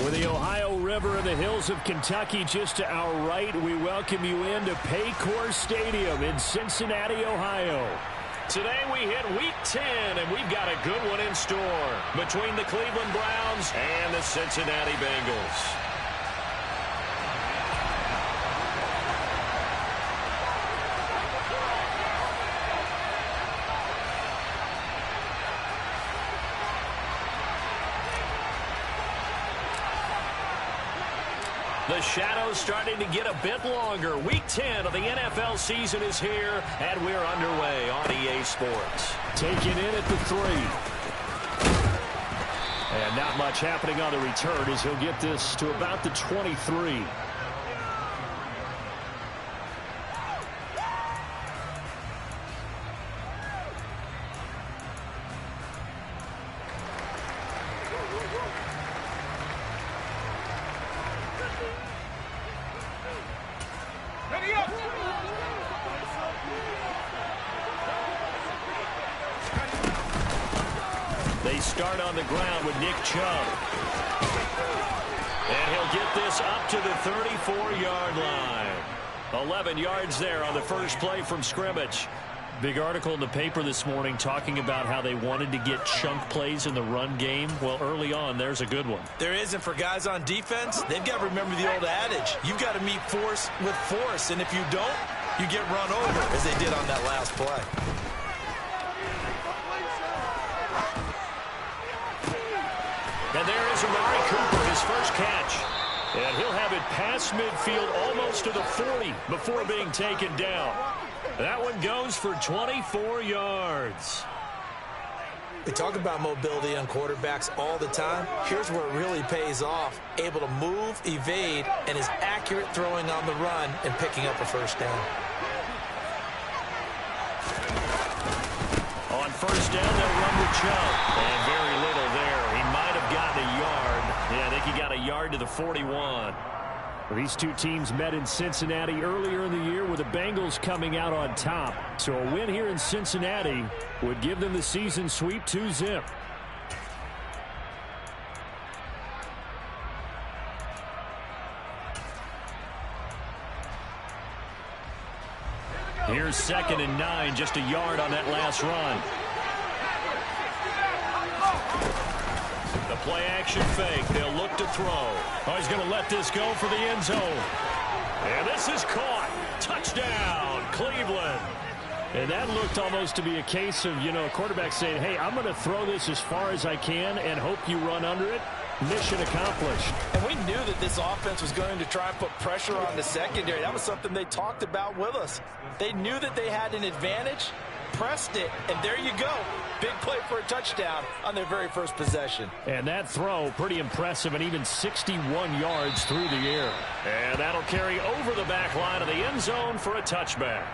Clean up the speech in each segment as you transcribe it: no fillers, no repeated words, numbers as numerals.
With the Ohio River and the hills of Kentucky just to our right, we welcome you into Paycor Stadium in Cincinnati, Ohio. Today we hit Week 10, and we've got a good one in store between the Cleveland Browns and the Cincinnati Bengals. The shadow's starting to get a bit longer. Week 10 of the NFL season is here, and we're underway on EA Sports. Taken in at the 3. And not much happening on the return as he'll get this to about the 23. They start on the ground with Nick Chubb. And he'll get this up to the 34-yard line. 11 yards there on the first play from scrimmage. Big article in the paper this morning talking about how they wanted to get chunk plays in the run game. Well, early on, there's a good one. There isn't for guys on defense. They've got to remember the old adage. You've got to meet force with force, and if you don't, you get run over, as they did on that last play. And there is Amari Cooper, his first catch. And he'll have it past midfield almost to the 40 before being taken down. That one goes for 24 yards. We talk about mobility on quarterbacks all the time. Here's where it really pays off. Able to move, evade, and is accurate throwing on the run and picking up a first down. On first down, they'll run with Chubb. And very little there. He might have gotten a yard. Yeah, I think he got a yard to the 41. These two teams met in Cincinnati earlier in the year with the Bengals coming out on top. So a win here in Cincinnati would give them the season sweep 2-zip. Here's 2nd and 9, just a yard on that last run. The play-action fake. They'll look to throw. Oh, he's going to let this go for the end zone. And this is caught. Touchdown, Cleveland. And that looked almost to be a case of, a quarterback saying, hey, I'm going to throw this as far as I can and hope you run under it. Mission accomplished. And we knew that this offense was going to try and put pressure on the secondary. That was something they talked about with us. They knew that they had an advantage, pressed it, and there you go. Big play for a touchdown on their very first possession. And that throw, pretty impressive, and even 61 yards through the air. And that'll carry over the back line of the end zone for a touchback.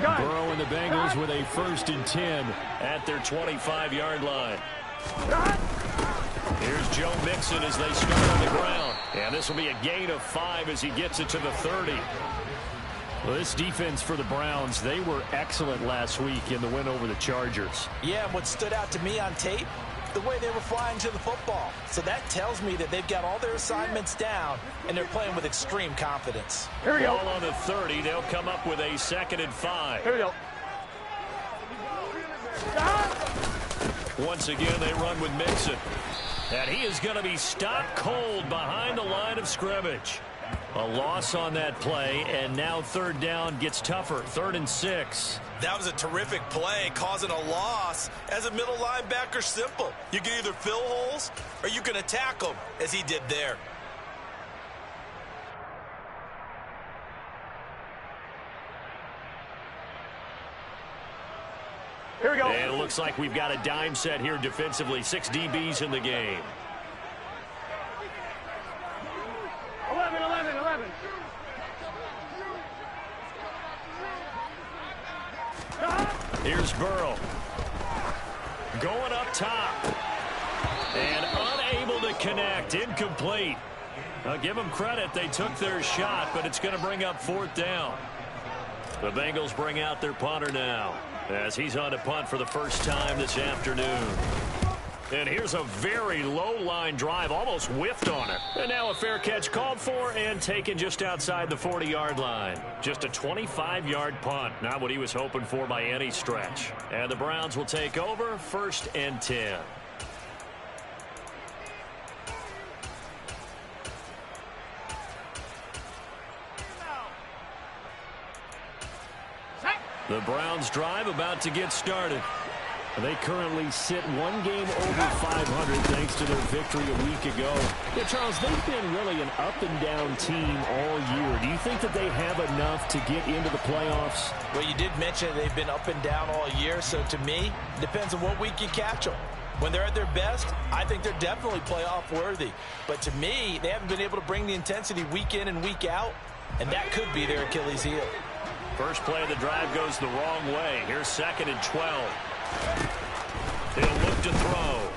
Burrow and the Bengals with a 1st and 10 at their 25-yard line. Here's Joe Mixon as they start on the ground. And this will be a gain of 5 as he gets it to the 30. Well, this defense for the Browns, they were excellent last week in the win over the Chargers. Yeah, and what stood out to me on tape, the way they were flying to the football. So that tells me that they've got all their assignments down, and they're playing with extreme confidence. Here we go. Ball on the 30. They'll come up with a 2nd and 5. Here we go. Once again, they run with Mixon. And he is going to be stopped cold behind the line of scrimmage. A loss on that play, and now 3rd down gets tougher. 3rd and 6. That was a terrific play, causing a loss. As a middle linebacker, simple. You can either fill holes or you can attack them, as he did there. Here we go. And it looks like we've got a dime set here defensively. 6 DBs in the game. 11. Here's Burrow. going up top. And unable to connect. Incomplete. I'll give them credit. They took their shot, but it's going to bring up 4th down. The Bengals bring out their punter now as he's on to punt for the first time this afternoon. And here's a very low-line drive, almost whiffed on it. And now a fair catch called for and taken just outside the 40-yard line. Just a 25-yard punt, not what he was hoping for by any stretch. And the Browns will take over 1st and 10. The Browns drive about to get started. They currently sit one game over 500 thanks to their victory a week ago. Yeah, Charles, they've been really an up-and-down team all year. Do you think that they have enough to get into the playoffs? Well, you did mention they've been up and down all year, so to me, it depends on what week you catch them. When they're at their best, I think they're definitely playoff worthy. But to me, they haven't been able to bring the intensity week in and week out, and that could be their Achilles heel. First play of the drive goes the wrong way. Here's 2nd and 12. He'll look to throw.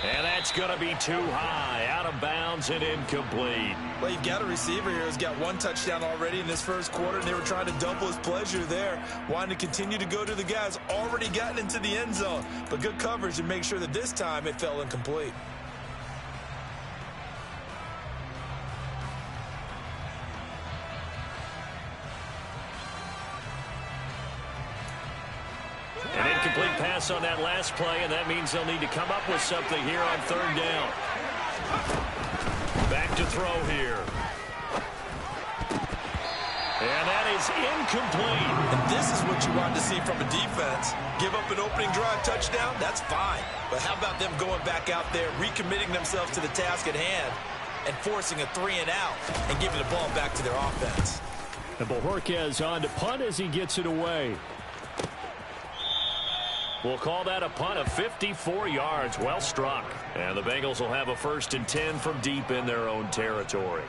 And that's going to be too high. Out of bounds and incomplete. Well, you've got a receiver here who's got 1 touchdown already in this first quarter, and they were trying to double his pleasure there, wanting to continue to go to the guys already gotten into the end zone. But good coverage to make sure that this time it fell incomplete. An incomplete pass on that last play, and that means they'll need to come up with something here on 3rd down. Back to throw here. And that is incomplete. And this is what you want to see from a defense. Give up an opening drive touchdown, that's fine. But how about them going back out there, recommitting themselves to the task at hand, and forcing a 3-and-out and giving the ball back to their offense. And Bojorquez on to punt as he gets it away. We'll call that a punt of 54 yards. Well struck. And the Bengals will have a 1st and 10 from deep in their own territory.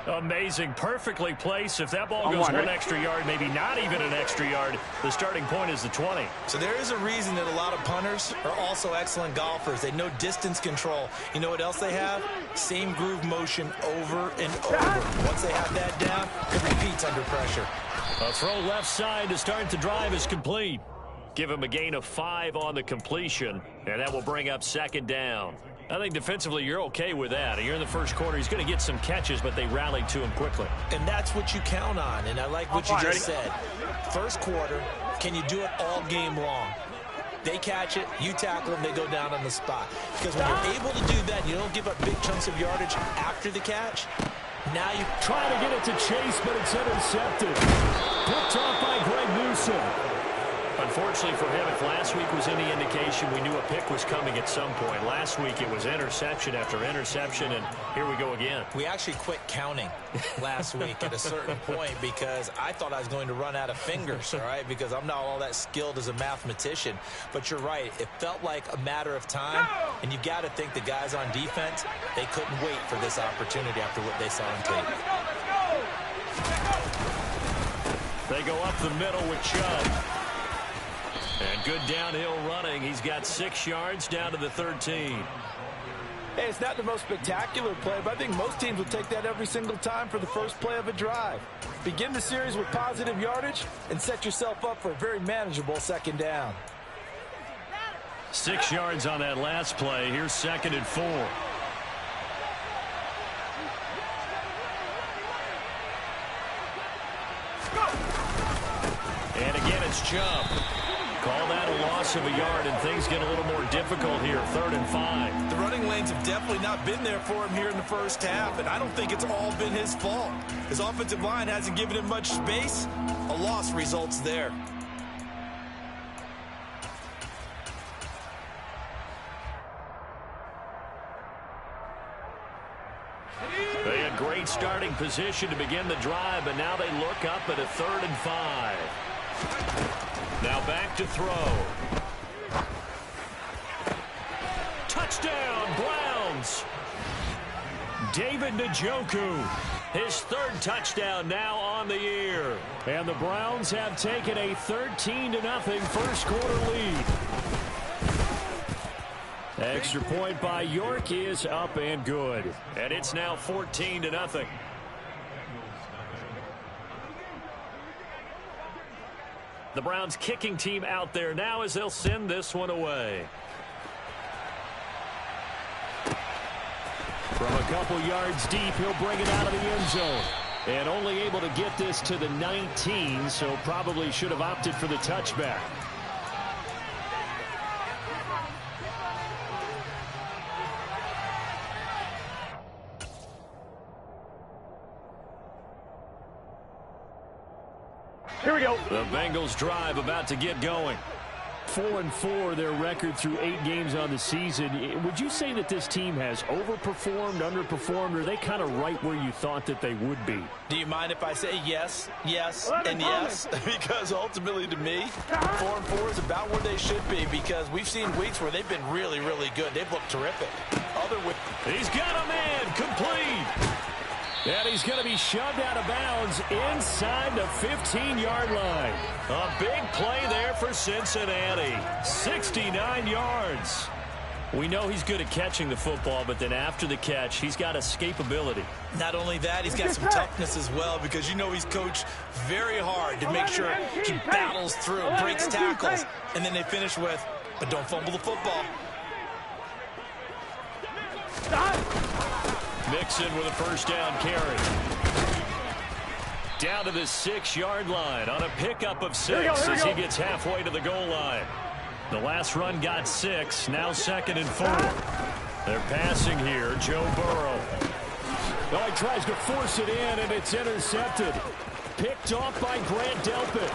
Amazing. Perfectly placed. If that ball goes 1 extra yard, maybe not even an extra yard, the starting point is the 20. So there is a reason that a lot of punters are also excellent golfers. They know distance control. You know what else they have? Same groove motion over and over. Once they have that down, it repeats under pressure. A throw left side to start the drive is complete. Give him a gain of 5 on the completion, and that will bring up 2nd down. I think defensively you're okay with that. You're in the first quarter. He's going to get some catches, but they rallied to him quickly. And that's what you count on, and I like what you just said. First quarter, can you do it all game long? They catch it, you tackle them, they go down on the spot. Because when you're able to do that, you don't give up big chunks of yardage after the catch. Now you try to get it to Chase, but it's intercepted. Picked off by Greg Newsome. Unfortunately for him, if last week was any indication, we knew a pick was coming at some point. Last week it was interception after interception, and here we go again. We actually quit counting last week at a certain point because I thought I was going to run out of fingers, all right, because I'm not all that skilled as a mathematician. But you're right. It felt like a matter of time, and you've got to think the guys on defense, they couldn't wait for this opportunity after what they saw on tape. They go up the middle with Chubb. And good downhill running. He's got 6 yards down to the 13. Hey, it's not the most spectacular play, but I think most teams will take that every single time for the first play of a drive. Begin the series with positive yardage and set yourself up for a very manageable 2nd down. 6 yards on that last play. Here's 2nd and 4. And again, it's Chubb. Call that a loss of a yard, and things get a little more difficult here. 3rd and 5. The running lanes have definitely not been there for him here in the first half, and I don't think it's all been his fault. His offensive line hasn't given him much space. A loss results there. They had great starting position to begin the drive, but now they look up at a 3rd and 5. Now back to throw. Touchdown, Browns. David Njoku. His third touchdown now on the year. And the Browns have taken a 13-0 first quarter lead. Extra point by York is up and good. And it's now 14-0. The Browns kicking team out there now as they'll send this one away. From a couple yards deep, he'll bring it out of the end zone. And only able to get this to the 19, so probably should have opted for the touchback. Here we go. The Bengals drive about to get going. 4-4 their record through 8 games on the season. Would you say that this team has overperformed, underperformed, or are they kind of right where you thought that they would be? Do you mind if I say yes, yes, and yes? Because ultimately to me, 4-4 is about where they should be, because we've seen weeks where they've been really, really good. They've looked terrific. He's got a man complete. And he's going to be shoved out of bounds inside the 15-yard line. A big play there for Cincinnati. 69 yards. We know he's good at catching the football, but then after the catch, he's got escapability. Not only that, he's got some toughness as well, because you know he's coached very hard to make sure he battles through, breaks tackles, and then they finish with, but don't fumble the football. Mixon with a first down carry. Down to the 6-yard line on a pickup of 6 as he gets halfway to the goal line. The last run got 6, now 2nd and 4. They're passing here, Joe Burrow. Oh, he tries to force it in, and it's intercepted. Picked off by Grant Delpit.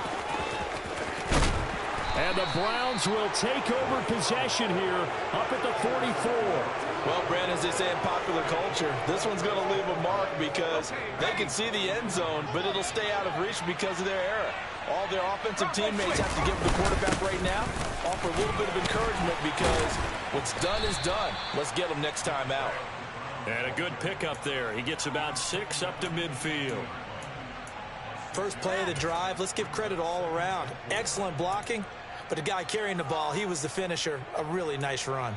And the Browns will take over possession here up at the 44. Well, Brandon, as they say in popular culture, this one's going to leave a mark because they can see the end zone, but it'll stay out of reach because of their error. All their offensive teammates have to give the quarterback right now, offer a little bit of encouragement, because what's done is done. Let's get them next time out. And a good pickup there. He gets about 6 up to midfield. First play of the drive, let's give credit all around. Excellent blocking, but the guy carrying the ball, he was the finisher. A really nice run.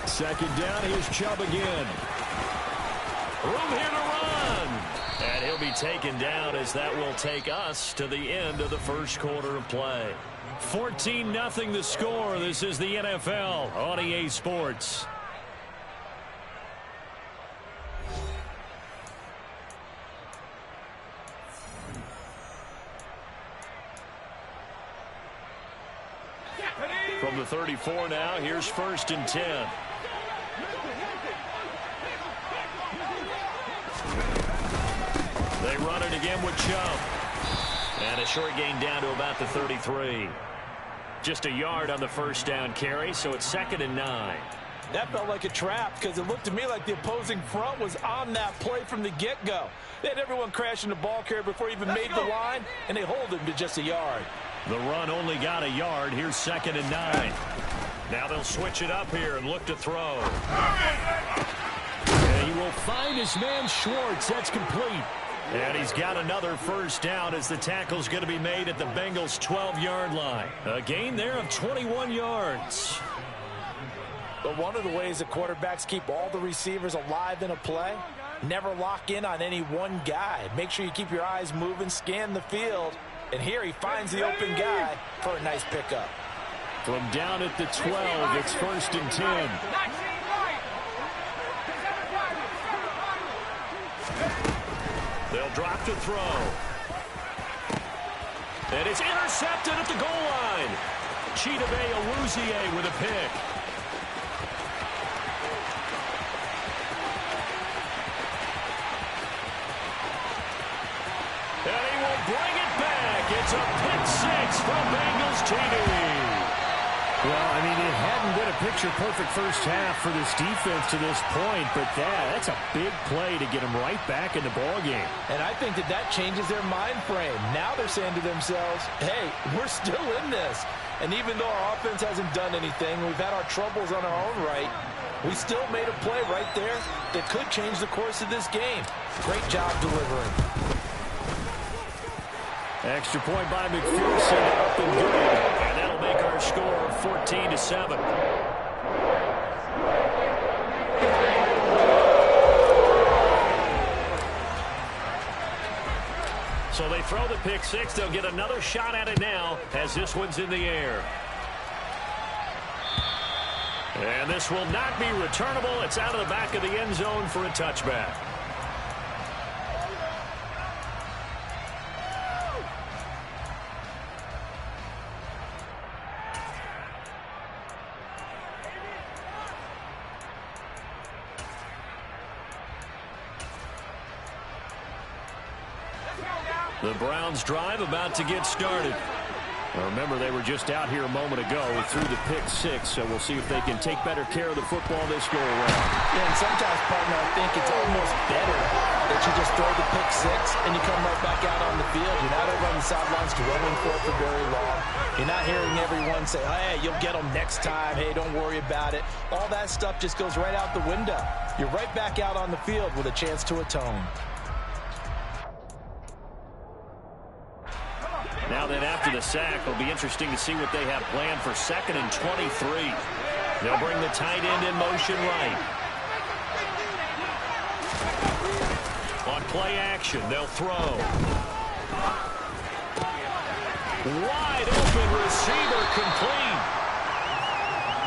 Second down, here's Chubb again. Room here to run. And he'll be taken down as that will take us to the end of the first quarter of play. 14-0 the score. This is the NFL on EA Sports. From the 34 now, here's 1st and 10. They run it again with Chubb. And a short gain down to about the 33. Just a yard on the first down carry, so it's 2nd and 9. That felt like a trap, because it looked to me like the opposing front was on that play from the get-go. They had everyone crashing the ball carrier before he even made the line, and they hold him to just a yard. The run only got a yard. Here's 2nd and 9. Now they'll switch it up here and look to throw. And he will find his man Schwartz. That's complete. And he's got another first down as the tackle's going to be made at the Bengals' 12-yard line. A gain there of 21 yards. But one of the ways that quarterbacks keep all the receivers alive in a play, never lock in on any one guy. Make sure you keep your eyes moving, scan the field. And here he finds the open guy for a nice pickup. From down at the 12, it's 1st and 10. They'll drop to throw. And it's intercepted at the goal line. Chidobe Awuzie with a pick. And he will bring it back. It's a pick 6 from Bengals TD. Well, I mean, it hadn't been a picture-perfect first half for this defense to this point, but that's a big play to get them right back in the ballgame. And I think that changes their mind frame. Now they're saying to themselves, hey, we're still in this. And even though our offense hasn't done anything, we've had our troubles on our own right, we still made a play right there that could change the course of this game. Great job delivering. Extra point by McPherson, up and good. And that'll make our score 14-7. So they throw the pick six. They'll get another shot at it now as this one's in the air. And this will not be returnable. It's out of the back of the end zone for a touchback. The Browns drive about to get started. Now remember, they were just out here a moment ago through the pick six, so we'll see if they can take better care of the football this go around. Yeah, and sometimes, partner, I think it's almost better that you just throw the pick six and you come right back out on the field. You're not over on the sidelines dwelling for it for very long. You're not hearing everyone say, hey, you'll get them next time. Hey, don't worry about it. All that stuff just goes right out the window. You're right back out on the field with a chance to atone. Now then, after the sack, it'll be interesting to see what they have planned for 2nd and 23. They'll bring the tight end in motion right. On play action, they'll throw. Wide open receiver, complete.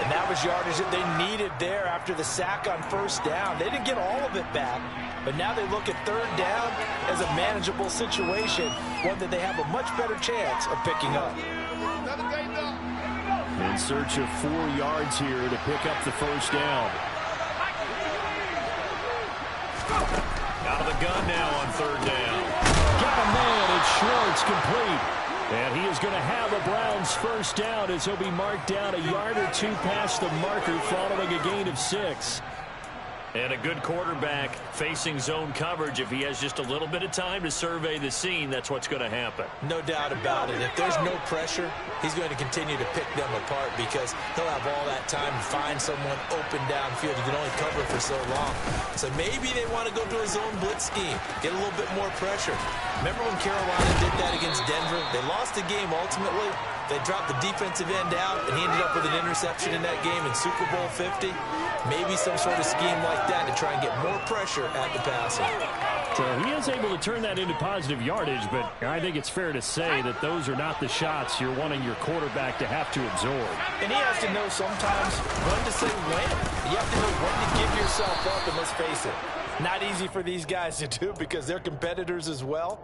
And that was yardage that they needed there after the sack on first down. They didn't get all of it back, but now they look at third down as a manageable situation, one that they have a much better chance of picking up. In search of 4 yards here to pick up the first down. Out of the gun now on third down. Got a man, it's Schwartz, complete. And he is going to have a Browns first down as he'll be marked down a yard or 2 past the marker following a gain of 6. And a good quarterback facing zone coverage. If he has just a little bit of time to survey the scene, that's what's going to happen. No doubt about it. If there's no pressure, he's going to continue to pick them apart because he'll have all that time to find someone open downfield. You can only cover for so long. So maybe they want to go to a zone blitz scheme, get a little bit more pressure. Remember when Carolina did that against Denver? They lost the game ultimately. They dropped the defensive end out, and he ended up with an interception in that game in Super Bowl 50. Maybe some sort of scheme like that to try and get more pressure at the passer. So he is able to turn that into positive yardage, but I think it's fair to say that those are not the shots you're wanting your quarterback to have to absorb. And he has to know sometimes when to say when. You have to know when to give yourself up, and let's face it, not easy for these guys to do because they're competitors as well.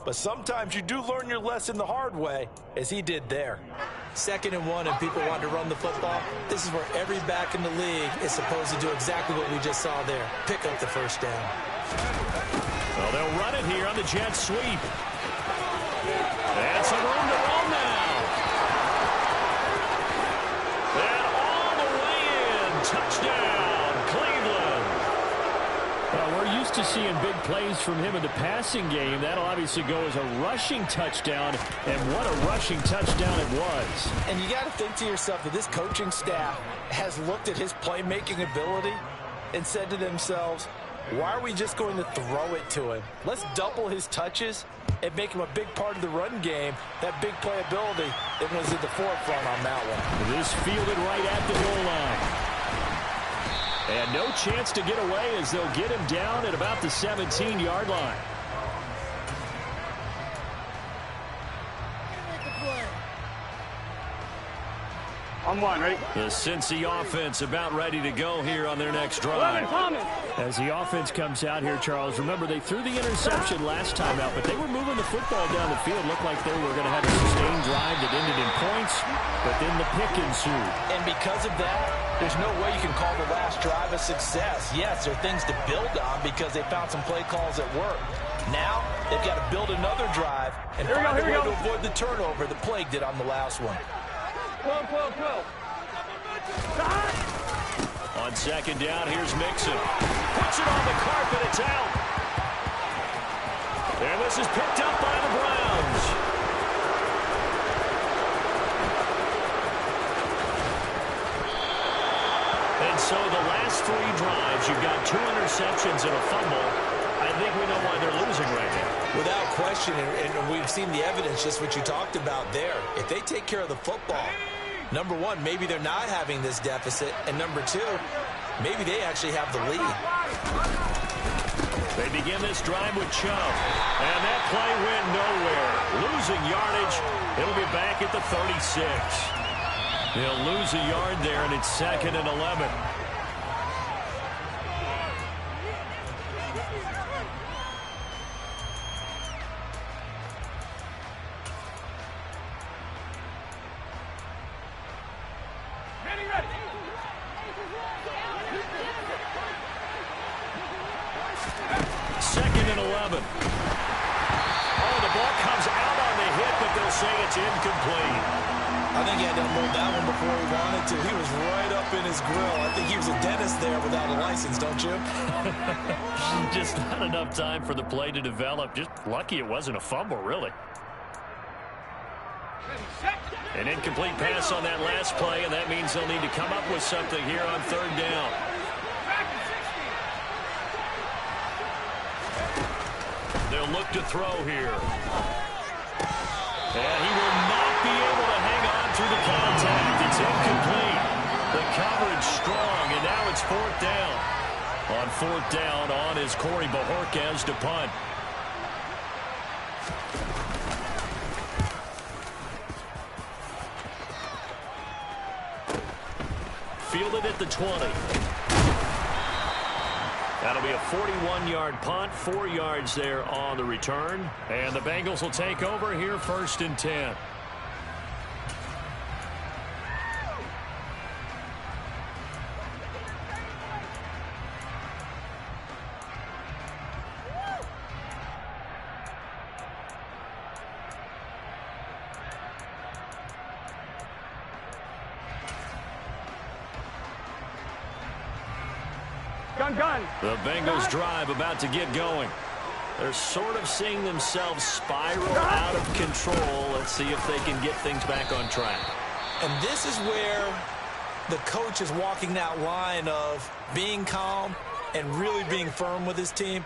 But sometimes you do learn your lesson the hard way, as he did there. 2nd and 1 and people want to run the football. This is where every back in the league is supposed to do exactly what we just saw there. Pick up the first down. Well, they'll run it here on the jet sweep. And some room to run now. And all the way in. Touchdown, Cleveland. Well, we're used to seeing big plays from him in the passing game. That'll obviously go as a rushing touchdown, and what a rushing touchdown it was. And you got to think to yourself that this coaching staff has looked at his playmaking ability and said to themselves, why are we just going to throw it to him? Let's double his touches and make him a big part of the run game. That big playability that was at the forefront on that one. This fielded right at the goal line. And no chance to get away as they'll get him down at about the 17-yard line. On one, ready? The Cincy offense about ready to go here on their next drive. As the offense comes out here, Charles, remember they threw the interception last time out, but they were moving the football down the field. Looked like they were going to have a sustained drive that ended in points, but then the pick ensued. And because of that, there's no way you can call the last drive a success. Yes, there are things to build on because they found some play calls that work. Now, they've got to build another drive and find a way to avoid the turnover that plagued it on the last one. 12. On second down, here's Mixon. Puts it on the carpet. It's out. And this is picked up by the Browns. And so the last 3 drives, you've got 2 interceptions and a fumble. I think we know why they're losing right now. Without question, and we've seen the evidence, just what you talked about there. If they take care of the football, number one, maybe they're not having this deficit, and number 2, maybe they actually have the lead. They begin this drive with Chubb, and that play went nowhere. Losing yardage, it'll be back at the 36. They'll lose a yard there, and it's 2nd and 11. I think he had to unload that one before he wanted to. He was right up in his grill. I think he was a dentist there without a license, don't you? Just not enough time for the play to develop. Just lucky it wasn't a fumble, really. An incomplete pass on that last play, and that means they'll need to come up with something here on 3rd down. They'll look to throw here. And he will not be able to hang on through the contact. It's incomplete. The coverage strong, and now it's 4th down. On 4th down, on is Corey Bajorquez to punt. Fielded at the 20. That'll be a 41-yard punt, 4 yards there on the return. And the Bengals will take over here 1st and 10. Gun. The Bengals drive about to get going. They're sort of seeing themselves spiral out of control. Let's see if they can get things back on track. And this is where the coach is walking that line of being calm and really being firm with his team.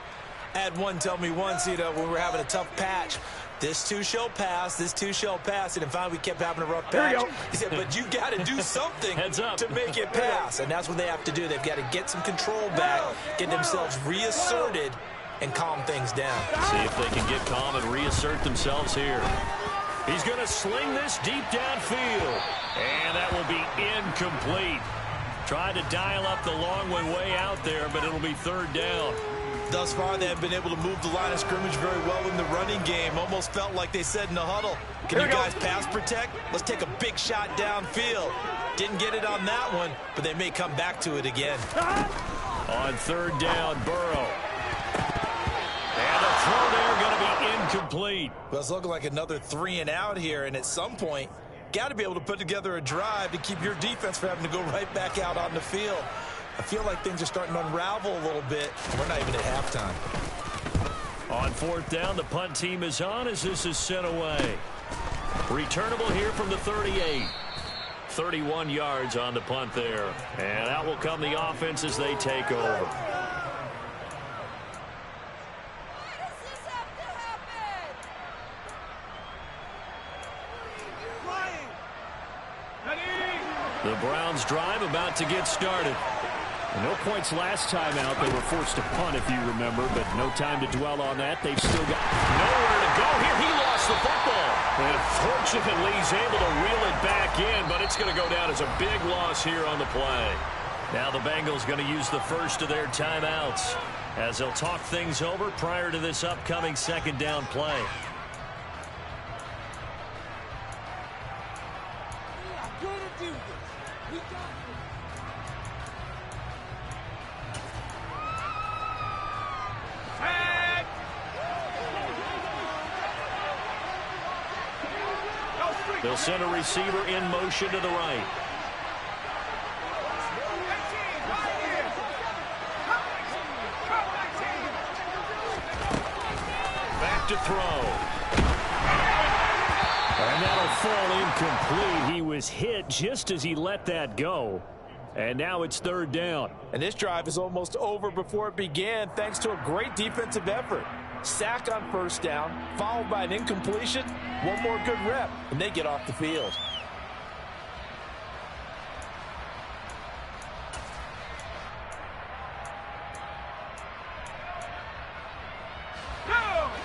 I had one tell me once, when we were having a tough patch, this too shall pass, this too shall pass, and finally we kept having a rough patch. He said, but you got to do something to make it pass, and that's what they have to do. They've got to get some control back, get themselves reasserted, and calm things down. See if they can get calm and reassert themselves here. He's going to sling this deep downfield, and that will be incomplete. Tried to dial up the long one way out there, but it'll be 3rd down. Thus far, they have been able to move the line of scrimmage very well in the running game. Almost felt like they said in the huddle, can you guys pass protect? Let's take a big shot downfield. Didn't get it on that one, but they may come back to it again. On 3rd down, Burrow. And the throw there going to be incomplete. Well, it's looking like another 3 and out here, and at some point, got to be able to put together a drive to keep your defense from having to go right back out on the field. I feel like things are starting to unravel a little bit. We're not even at halftime. On 4th down, the punt team is on as this is sent away. Returnable here from the 38. 31 yards on the punt there. And out will come the offense as they take over. The Browns drive about to get started. No points last time out. They were forced to punt, if you remember, but no time to dwell on that. They've still got nowhere to go here. He lost the football. And fortunately, he's able to reel it back in, but it's going to go down as a big loss here on the play. Now the Bengals going to use the first of their timeouts as they'll talk things over prior to this upcoming 2nd down play. They'll send a receiver in motion to the right. to throw. And that'll fall incomplete. He was hit just as he let that go. And now it's third down. And this drive is almost over before it began thanks to a great defensive effort. Sack on first down, followed by an incompletion. One more good rep, and they get off the field.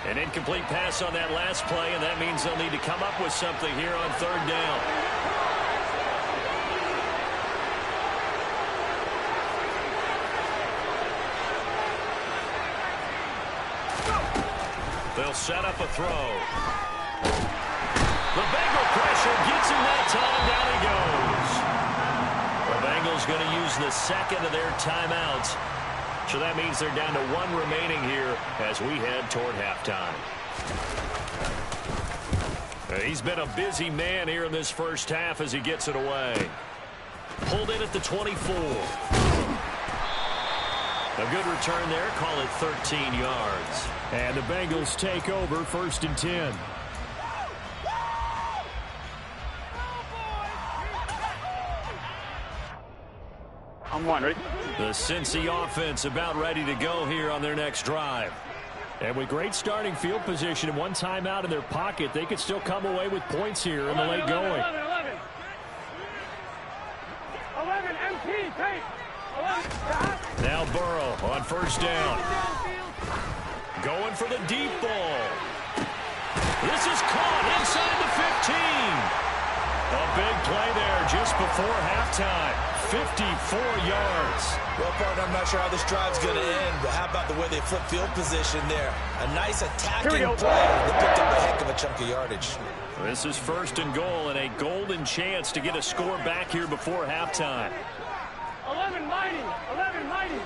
An incomplete pass on that last play, and that means they'll need to come up with something here on third down. They'll set up a throw. The Bengal pressure gets him that time. Down he goes. The Bengals going to use the second of their timeouts. So that means they're down to one remaining here as we head toward halftime. He's been a busy man here in this first half as he gets it away. Pulled in at the 24. A good return there. Call it 13 yards. And the Bengals take over 1st and 10. I'm one, ready? The Cincy offense about ready to go here on their next drive. And with great starting field position and one timeout in their pocket, they could still come away with points here in the late going. 11 MP, take. 11. Now Burrow on first down. Going for the deep ball. This is caught inside the 15. A big play there just before halftime. 54 yards. Well, partner, I'm not sure how this drive's going to end, but how about the way they flip field position there? A nice attacking play that picked up a heck of a chunk of yardage. This is 1st and goal and a golden chance to get a score back here before halftime. 11 mighty. 11 mighty.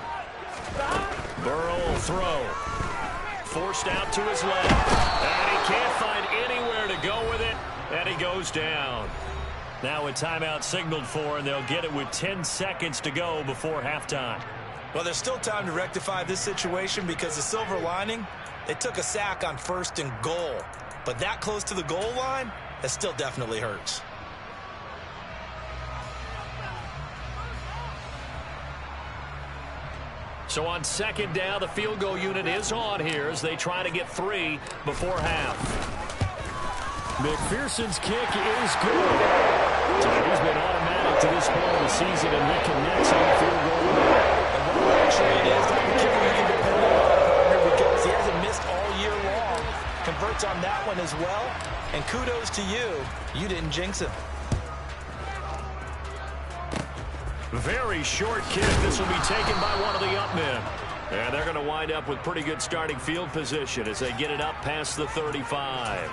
Burrow will throw. Forced out to his left. And he can't find anywhere to go with it. And he goes down. Now a timeout signaled for, and they'll get it with 10 seconds to go before halftime. Well, there's still time to rectify this situation because the silver lining, they took a sack on 1st and goal. But that close to the goal line, that still definitely hurts. So on 2nd down, the field goal unit is on here as they try to get 3 before half. McPherson's kick is good. He's been automatic to this point of the season and reconnects on the field goal. And what a luxury it is to have a kicker you can depend on, partner, because he hasn't missed all year long. Converts on that one as well. And kudos to you. You didn't jinx him. Very short kick. This will be taken by one of the up men. And they're going to wind up with pretty good starting field position as they get it up past the 35.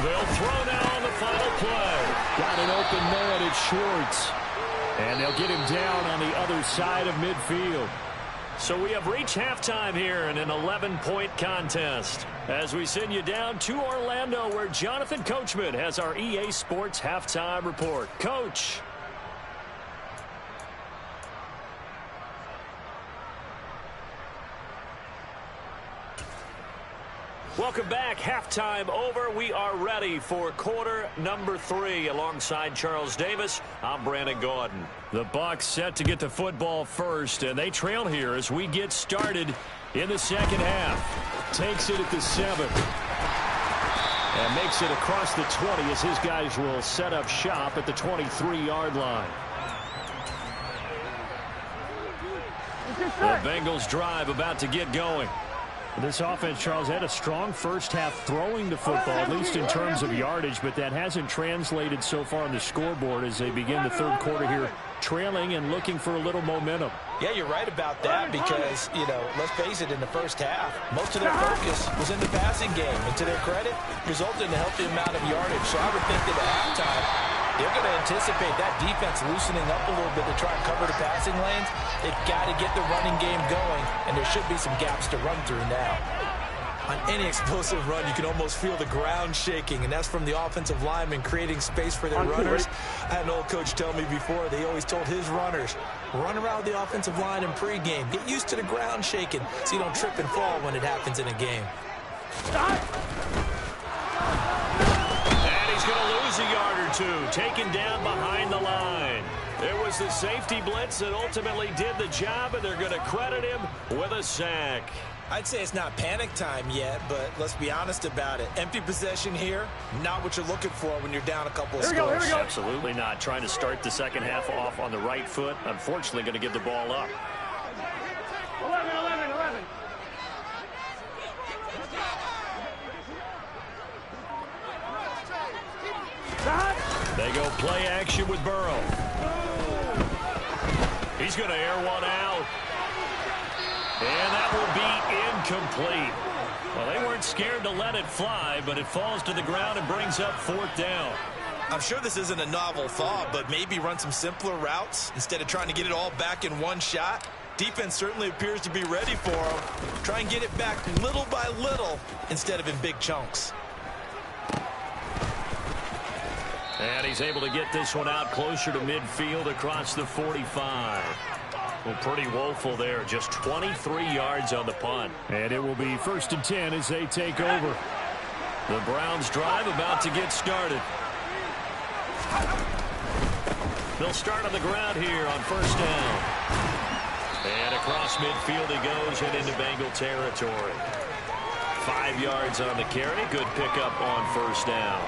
They'll throw now on the final play. Got an open man at Schwartz. And they'll get him down on the other side of midfield. So we have reached halftime here in an 11-point contest. As we send you down to Orlando, where Jonathan Coachman has our EA Sports halftime report. Coach. Welcome back. Halftime over. We are ready for quarter number 3. Alongside Charles Davis, I'm Brandon Gordon. The Bucs set to get the football first, and they trail here as we get started in the second half. Takes it at the 7. And makes it across the 20 as his guys will set up shop at the 23-yard line. The Bengals drive about to get going. This offense, Charles, had a strong first half throwing the football, at least in terms of yardage, but that hasn't translated so far on the scoreboard as they begin the third quarter here, trailing and looking for a little momentum. Yeah, you're right about that because, you know, let's face it, in the first half, most of their focus was in the passing game. And to their credit, resulted in a healthy amount of yardage. So I would think that at halftime, They're going to anticipate that defense loosening up a little bit to try and cover the passing lanes. They've got to get the running game going, and there should be some gaps to run through now. On any explosive run, you can almost feel the ground shaking, and that's from the offensive linemen creating space for their runners. I had an old coach tell me before, they always told his runners, run around the offensive line in pregame. Get used to the ground shaking so you don't trip and fall when it happens in a game. Stop. And he's going to lose a yard or two, taken down behind the line. It was the safety blitz that ultimately did the job, and they're going to credit him with a sack. I'd say it's not panic time yet, but let's be honest about it. Empty possession here, not what you're looking for when you're down a couple of scores. Here we go. Absolutely not. Trying to start the second half off on the right foot. Unfortunately, going to give the ball up. 11. They go play action with Burrow. He's going to air one out. And that will be incomplete. Well, they weren't scared to let it fly, but it falls to the ground and brings up fourth down. I'm sure this isn't a novel thought, but maybe run some simpler routes instead of trying to get it all back in one shot. Defense certainly appears to be ready for them. Try and get it back little by little instead of in big chunks. And he's able to get this one out closer to midfield across the 45. Well, pretty woeful there. Just 23 yards on the punt. And it will be 1st and 10 as they take over. The Browns drive about to get started. They'll start on the ground here on 1st down. And across midfield he goes and into Bengal territory. 5 yards on the carry. Good pickup on 1st down.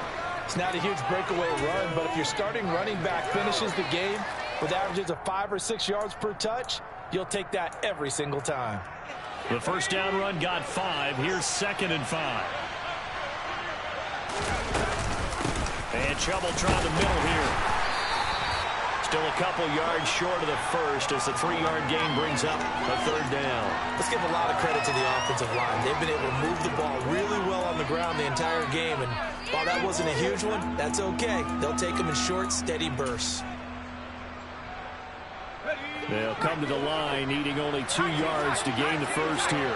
It's not a huge breakaway run, but if your starting running back finishes the game with averages of 5 or 6 yards per touch, you'll take that every single time. The 1st down run got 5. Here's 2nd and 5. And trouble trying the middle here. Still a couple yards short of the first as the 3-yard gain brings up a 3rd down. Let's give a lot of credit to the offensive line. They've been able to move the ball really well on the ground the entire game, and while that wasn't a huge one, that's okay. They'll take them in short, steady bursts. They'll come to the line, needing only 2 yards to gain the first here.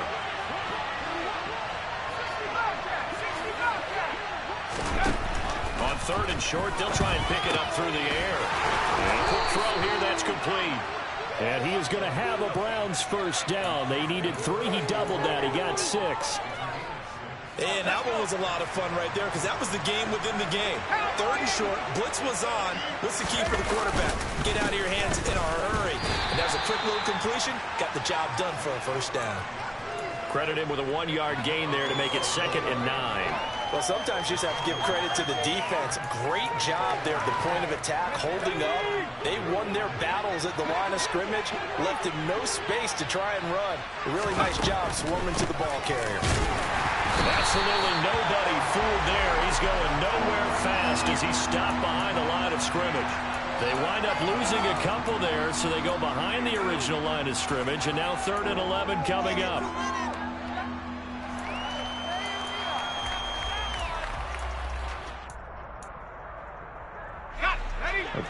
On 3rd and short, they'll try and pick it up through the air. And a quick throw here, that's complete. And he is going to have a Browns 1st down. They needed 3. He doubled that. He got 6. And that one was a lot of fun right there because that was the game within the game. 3rd and short, blitz was on. What's the key for the quarterback? Get out of your hands in a hurry. And that was a quick little completion. Got the job done for a 1st down. Credit him with a 1-yard gain there to make it 2nd and 9. Well, sometimes you just have to give credit to the defense. Great job there at the point of attack, holding up. They won their battles at the line of scrimmage, left him no space to try and run. A really nice job swarming to the ball carrier. Absolutely nobody fooled there. He's going nowhere fast as he stopped behind the line of scrimmage. They wind up losing a couple there, so they go behind the original line of scrimmage, and now 3rd and 11 coming up.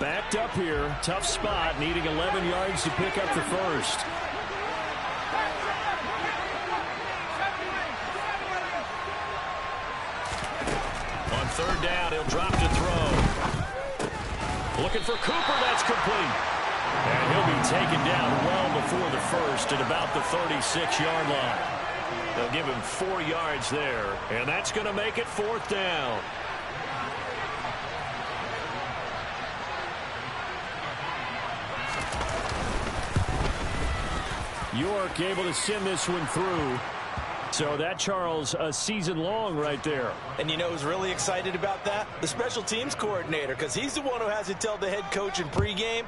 Backed up here, tough spot, needing 11 yards to pick up the first. On 3rd down, he'll drop to throw. Looking for Cooper, that's complete. And he'll be taken down well before the first at about the 36-yard line. They'll give him 4 yards there, and that's going to make it 4th down. York able to send this one through. So that, Charles, a season long right there. And you know who's really excited about that? The special teams coordinator, because he's the one who has to tell the head coach in pregame,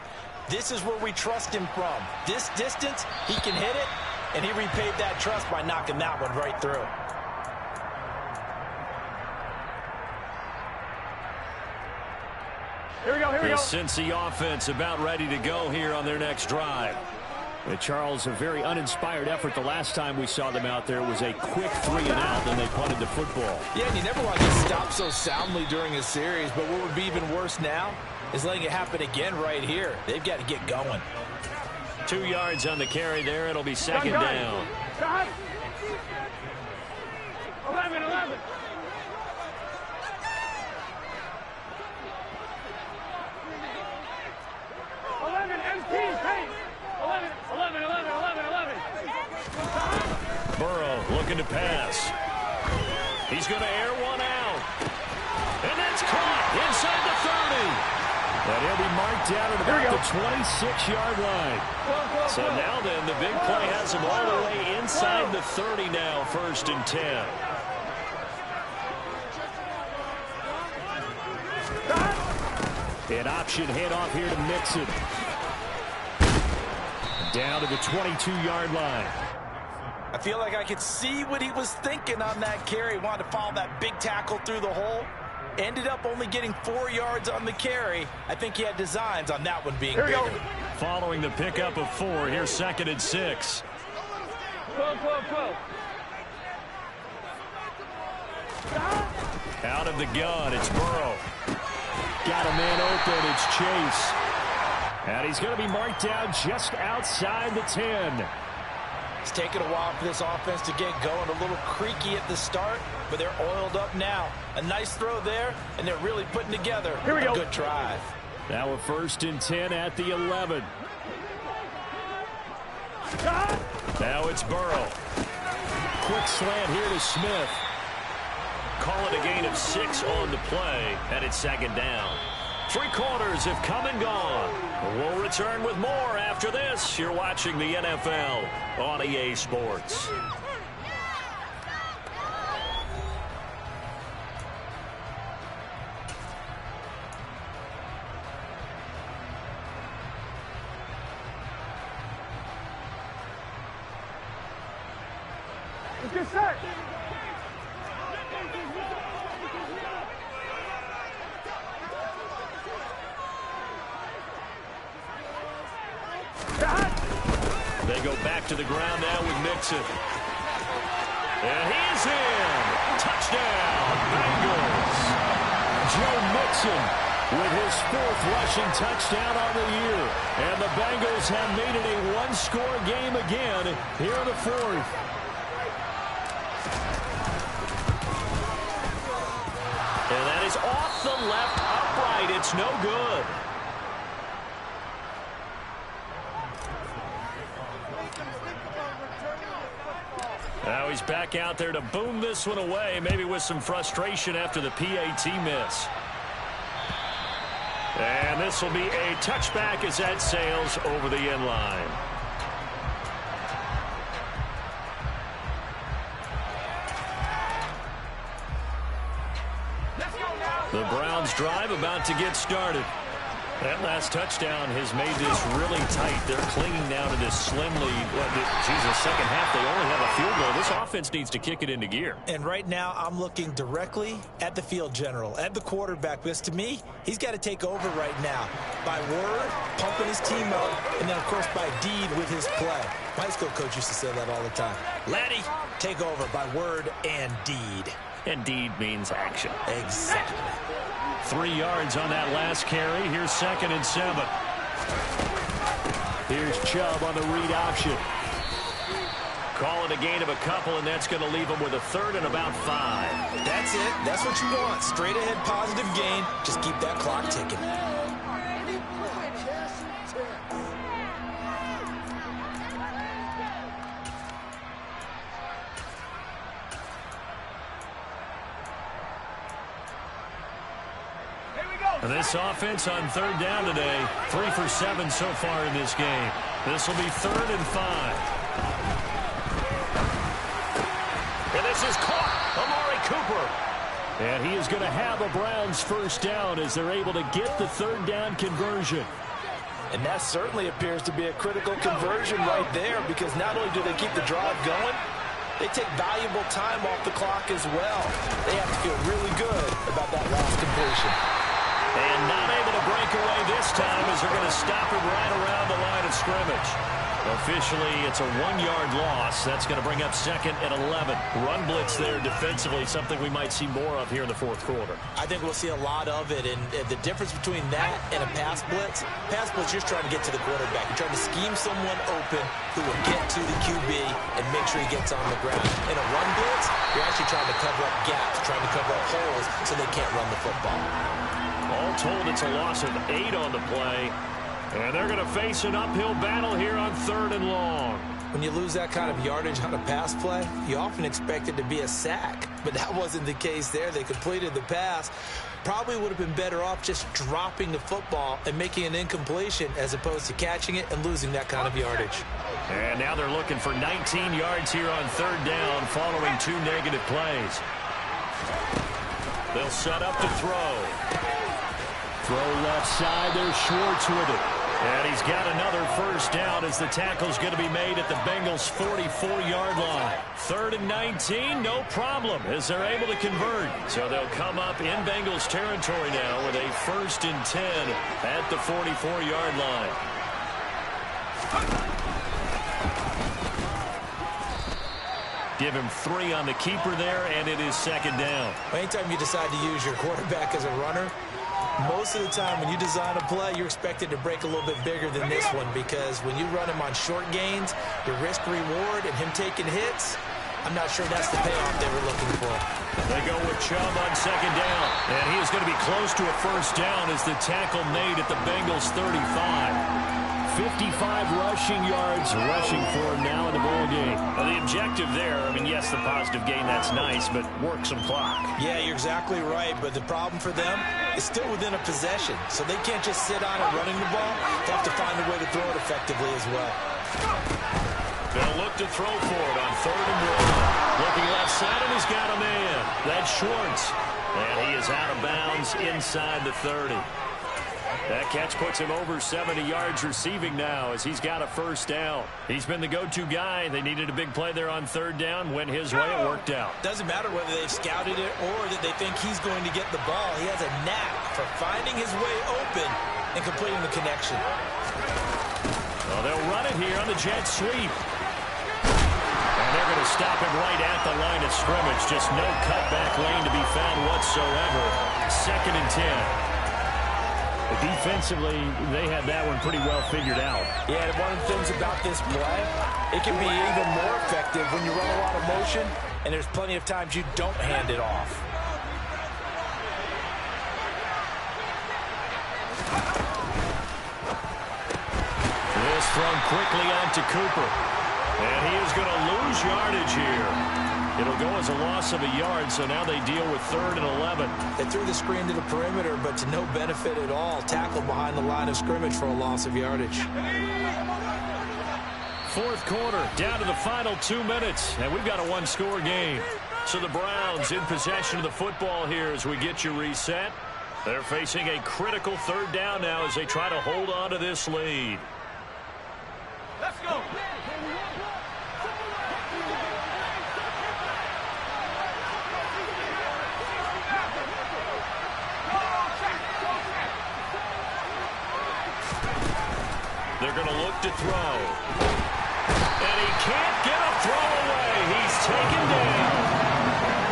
this is where we trust him from. This distance, he can hit it, and he repaid that trust by knocking that one right through. Here we go. The Cincy offense about ready to go here on their next drive. Charles, a very uninspired effort. The last time we saw them out there was a quick 3 and out, and they punted the football. Yeah, and you never want to get stopped so soundly during a series, but what would be even worse now, is letting it happen again right here. They've got to get going. 2 yards on the carry there. It'll be second down. Stop. 11. 11, MT, hey. 11. Burrow looking to pass. He's going to air one out. And that's caught inside the 30. And he'll be marked down at about the 26-yard line. So now then, the big play has him all the way inside the 30 now, 1st and 10. An option handoff here to Mixon. Down to the 22-yard line. I feel like I could see what he was thinking on that carry. Wanted to follow that big tackle through the hole. Ended up only getting 4 yards on the carry. I think he had designs on that one being bigger. Following the pickup of 4, here's 2nd and 6. 12. Out of the gun, it's Burrow. Got a man open, it's Chase. And he's going to be marked down just outside the 10. It's taken a while for this offense to get going. A little creaky at the start, but they're oiled up now. A nice throw there, and they're really putting together a good drive. Now a 1st and 10 at the 11. Now it's Burrow. Quick slant here to Smith. Call it a gain of 6 on the play, and it's 2nd down. 3 quarters have come and gone. We'll return with more after this. You're watching the NFL on EA Sports. Let's get set. They go back to the ground now with Mixon. And he's in. Touchdown, Bengals. Joe Mixon with his 4th rushing touchdown on the year. And the Bengals have made it a one-score game again here in the 4th. And that is off the left upright. It's no good. Now he's back out there to boom this one away, maybe with some frustration after the PAT miss. And this will be a touchback as that sails over the end line. The Browns drive about to get started. That last touchdown has made this really tight. They're clinging now to this slim lead. Second half, they only have a field goal. This offense needs to kick it into gear. And right now, I'm looking directly at the field general, at the quarterback, because to me, he's got to take over right now. By word, pumping his team up, and then, of course, by deed with his play. My high school coach used to say that all the time. Laddie, take over by word and deed. And deed means action. Exactly. 3 yards on that last carry. Here's 2nd and 7. Here's Chubb on the read option. Call it a gain of a couple, and that's going to leave him with a 3rd and about 5. That's it. That's what you want. Straight ahead positive gain. Just keep that clock ticking. And this offense on 3rd down today, 3 for 7 so far in this game. This will be 3rd and 5. And this is caught. Amari Cooper. And he is going to have a Browns 1st down as they're able to get the 3rd down conversion. And that certainly appears to be a critical conversion right there, because not only do they keep the drive going, they take valuable time off the clock as well. They have to feel really good about that last completion. And not able to break away this time as they're going to stop him right around the line of scrimmage. Officially, it's a 1-yard loss. That's going to bring up 2nd and 11. Run blitz there defensively, something we might see more of here in the fourth quarter. I think we'll see a lot of it, and the difference between that and a pass blitz, you're just trying to get to the quarterback. You're trying to scheme someone open who will get to the QB and make sure he gets on the ground. In a run blitz, you're actually trying to cover up gaps, trying to cover up holes so they can't run the football. All told, it's a loss of 8 on the play. And they're going to face an uphill battle here on 3rd and long. When you lose that kind of yardage on a pass play, you often expect it to be a sack. But that wasn't the case there. They completed the pass. Probably would have been better off just dropping the football and making an incompletion as opposed to catching it and losing that kind of yardage. And now they're looking for 19 yards here on 3rd down following 2 negative plays. They'll set up to throw. Throw left side. There's Schwartz with it. And he's got another first down as the tackle's going to be made at the Bengals' 44-yard line. 3rd and 19, no problem, as they're able to convert. So they'll come up in Bengals territory now with a 1st and 10 at the 44-yard line. Give him 3 on the keeper there, and it is 2nd down. Anytime you decide to use your quarterback as a runner, most of the time when you design a play, you're expected to break a little bit bigger than this one, because when you run him on short gains, your risk-reward and him taking hits, I'm not sure that's the payoff they were looking for. They go with Chubb on 2nd down, and he is going to be close to a first down as the tackle made at the Bengals' 35. 55 rushing yards rushing for him now in the ball game. Well, the objective there, I mean, yes, the positive gain, that's nice, but work some clock. Yeah, you're exactly right, but the problem for them is still within a possession, so they can't just sit on it running the ball. They have to find a way to throw it effectively as well. They'll look to throw for it on 3rd and 1. Looking left side, and he's got a man. That's Schwartz, and he is out of bounds inside the 30. That catch puts him over 70 yards receiving now as he's got a first down. He's been the go-to guy. They needed a big play there on 3rd down. Went his way. It worked out. Doesn't matter whether they've scouted it or that they think he's going to get the ball. He has a knack for finding his way open and completing the connection. Well, they'll run it here on the jet sweep. And they're going to stop him right at the line of scrimmage. Just no cutback lane to be found whatsoever. 2nd and 10. Defensively, they had that one pretty well figured out. Yeah, and one of the things about this play, it can be even more effective when you run a lot of motion, and there's plenty of times you don't hand it off. This thrown quickly onto Cooper. And he is going to lose yardage here. It'll go as a loss of a yard, so now they deal with 3rd and 11. They threw the screen to the perimeter, but to no benefit at all. Tackled behind the line of scrimmage for a loss of yardage. 4th quarter, down to the final 2 minutes, and we've got a 1-score game. So the Browns in possession of the football here as we get you reset. They're facing a critical 3rd down now as they try to hold on to this lead. Let's go. They're going to look to throw. And he can't get a throw away. He's taken down.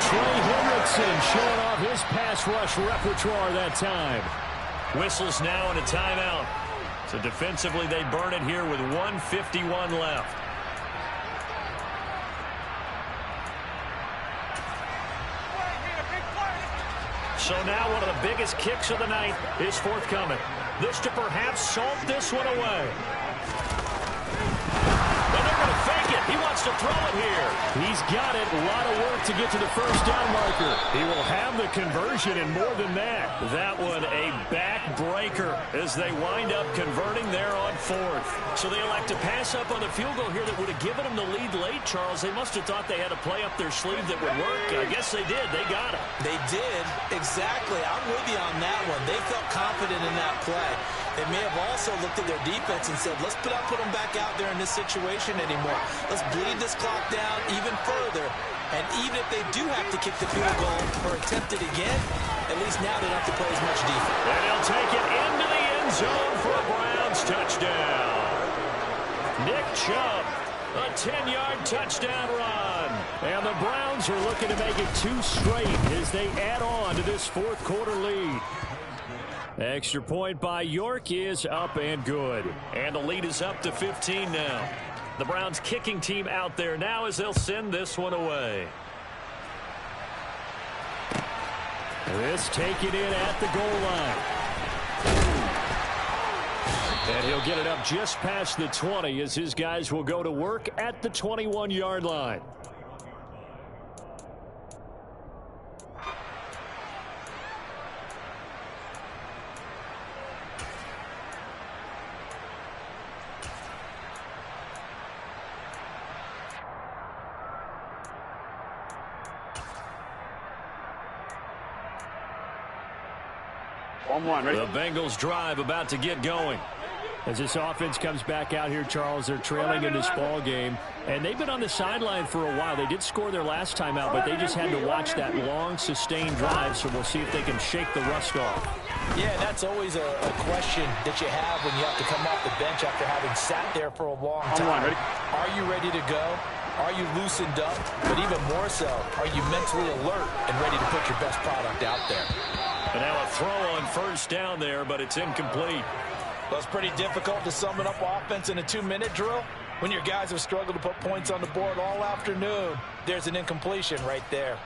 Trey Hendrickson showing off his pass rush repertoire that time. Whistles now and a timeout. So defensively they burn it here with 1:51 left. So now one of the biggest kicks of the night is forthcoming. This to perhaps salt this one away. And they're going to fake it. He wants to throw it here. He's got it. A lot of work to get to the first down marker. He will have the conversion and more than that. That one a backbreaker as they wind up converting there on 4th. So they elect to pass up on the field goal here that would have given them the lead late, Charles. They must have thought they had a play up their sleeve that would work. I guess they did. They got it. They did. Exactly. I'm with you on that one. They felt confident in that play. They may have also looked at their defense and said, let's not put them back out there in this situation anymore. Let's bleed this clock down even further. And even if they do have to kick the field goal or attempt it again, at least now they don't have to play as much defense. And he'll take it into the end zone for a Browns touchdown. Nick Chubb, a 10-yard touchdown run. And the Browns are looking to make it 2 straight as they add on to this fourth quarter lead. Extra point by York is up and good. And the lead is up to 15 now. The Browns kicking team out there now as they'll send this one away. This taken in at the goal line. And he'll get it up just past the 20 as his guys will go to work at the 21-yard line. The Bengals drive about to get going. As this offense comes back out here, Charles, they're trailing in this ball game, and they've been on the sideline for a while. They did score their last time out, but they just had to watch that long, sustained drive, so we'll see if they can shake the rust off. Yeah, that's always a question that you have when you have to come off the bench after having sat there for a long time. Are you ready to go? Are you loosened up? But even more so, are you mentally alert and ready to put your best product out there? And now a throw on first down there, but it's incomplete. Well, it's pretty difficult to sum up offense in a 2-minute drill when your guys have struggled to put points on the board all afternoon. There's an incompletion right there.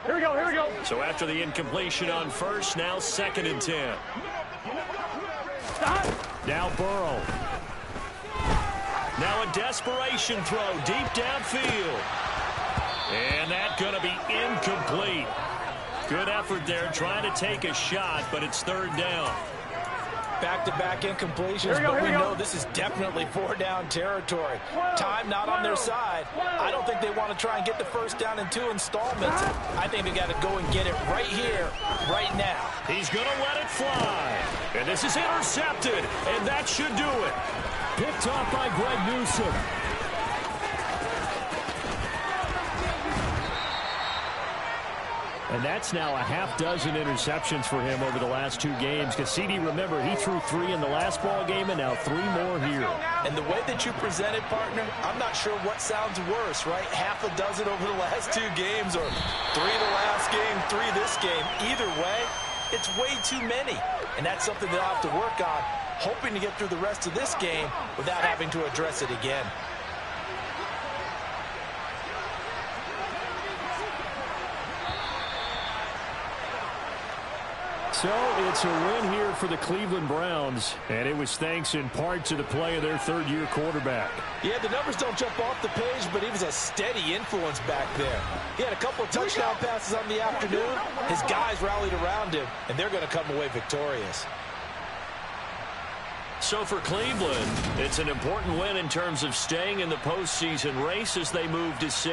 Here we go. So after the incompletion on first, now 2nd and 10. Now Burrow. Now a desperation throw deep downfield. And that's going to be incomplete. Good effort there trying to take a shot, but it's 3rd down. Back-to-back incompletions, but we know this is definitely 4-down territory. Time not on their side. I don't think they want to try and get the first down in 2 installments. I think they got to go and get it right here, right now. He's going to let it fly. And this is intercepted, and that should do it. Picked off by Greg Newsome. And that's now a half-dozen interceptions for him over the last 2 games. Because CD, remember, he threw 3 in the last ball game and now 3 more here. And the way that you present it, partner, I'm not sure what sounds worse, right? Half a dozen over the last 2 games or 3 the last game, 3 this game. Either way, it's way too many. And that's something they'll have to work on, hoping to get through the rest of this game without having to address it again. So it's a win here for the Cleveland Browns, and it was thanks in part to the play of their 3rd-year quarterback. Yeah, the numbers don't jump off the page, but he was a steady influence back there. He had a couple of touchdown passes on the afternoon. His guys rallied around him, and they're going to come away victorious. So for Cleveland, it's an important win in terms of staying in the postseason race as they move to 6.